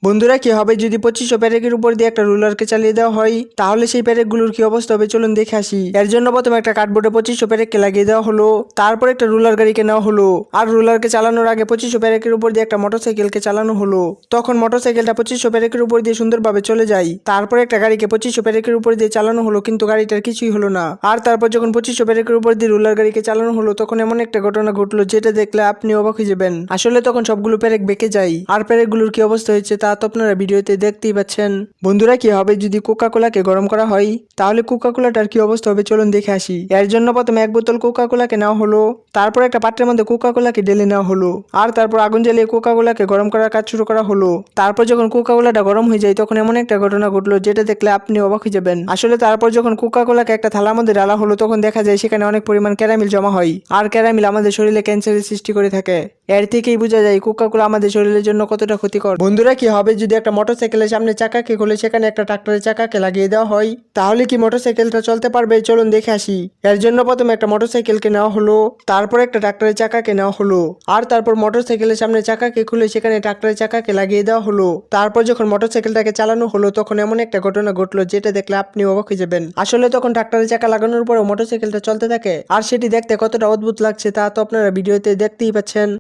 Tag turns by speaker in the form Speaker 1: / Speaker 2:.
Speaker 1: বন্ধুরা কি হবে যদি 2500 প্যারেকের উপর দিয়ে একটা রুলারকে চালিয়ে দেওয়া হয়, তাহলে সেই প্যারেকগুলোর কি অবস্থা হবে চলুন দেখে আসি। এর জন্য প্রথমে একটা কার্ডবোর্ডে 2500 প্যারেককে লাগিয়ে দেওয়া হলো, তারপর একটা রুলার গাড়িকে নেওয়া হলো, আর রুলারকে চালানোর আগে 2500 প্যারেকের উপর দিয়ে একটা মোটরসাইকেলকে চালানো হলো। তখন মোটরসাইকেলটা 2500 প্যারেকের উপর দিয়ে সুন্দরভাবে চলে যায়। তারপর একটা গাড়িকে 2500 প্যারেকের উপর দিয়ে চালানো হলো, কিন্তু গাড়িটার কিছুই হলো না। আর তারপর যখন 2500 প্যারেকের উপর দিয়ে রুলার গাড়িকে চালানো হলো, তখন এমন একটা ঘটনা ঘটলো যেটা দেখলে আপনি অবাক হয়ে যাবেন। আসলে তখন সবগুলো প্যারেক বেঁকে যায়, আর প্যারেকগুলোর কি অবস্থা হয়েছে তা তো আপনারা ভিডিওতে দেখতেই পাচ্ছেন। বন্ধুরা কি হবে যদি কোকা কোলাকে গরম করা হয়, তাহলে কোকা কোলাটার কি অবস্থা হবে চলুন দেখে আসি। এর জন্য প্রথমে এক বোতল কোকা কোলাকে নেওয়া হলো, তারপর একটা পাত্রের মধ্যে কোকা কোলাকে ঢেলে নেওয়া হলো, আর তারপর আগুন জ্বালিয়ে কোকা কোলাকে গরম করার কাজ শুরু করা হলো। তারপর যখন কোকা কোলাটা গরম হয়ে যায়, তখন এমন একটা ঘটনা ঘটলো যেটা দেখলে আপনি অবাক হয়ে যাবেন। আসলে তারপর যখন কোকা কোলাকে একটা থালার মধ্যে ঢালা হলো, তখন দেখা যায় সেখানে অনেক পরিমাণ ক্যারামেল জমা হয়, আর ক্যারামেল আমাদের শরীরে ক্যান্সারের সৃষ্টি করে থাকে। এর থেকেই বোঝা যায় কোকা কোলা আমাদের শরীরের জন্য কতটা ক্ষতিকর। বন্ধুরা কি হবে যদি একটা মোটরসাইকেলের সামনে চাকাকে খুলে সেখানে একটা ট্রাক্টরের চাকাকে লাগিয়ে দেওয়া হয়, তাহলে কি মোটরসাইকেলটা চলতে পারবে চলুন দেখে আসি। এর জন্য প্রথমে একটা মোটরসাইকেলকে নেওয়া হলো, তারপর একটা ট্রাক্টরের চাকাকে নেওয়া হলো, আর তারপর মোটরসাইকেলের সামনে চাকাকে খুলে সেখানে ট্রাক্টরের চাকাকে লাগিয়ে দেওয়া হলো। তারপর যখন মোটরসাইকেলটাকে চালানো হলো, তখন এমন একটা ঘটনা ঘটলো যেটা দেখলে আপনি অবাক হয়ে যাবেন। আসলে তখন ট্রাক্টরের চাকা লাগানোর পরেও মোটরসাইকেলটা চলতে থাকে, আর সেটি দেখতে কতটা অদ্ভুত লাগছে তা তো আপনারা ভিডিওতে দেখতেই পাচ্ছেন।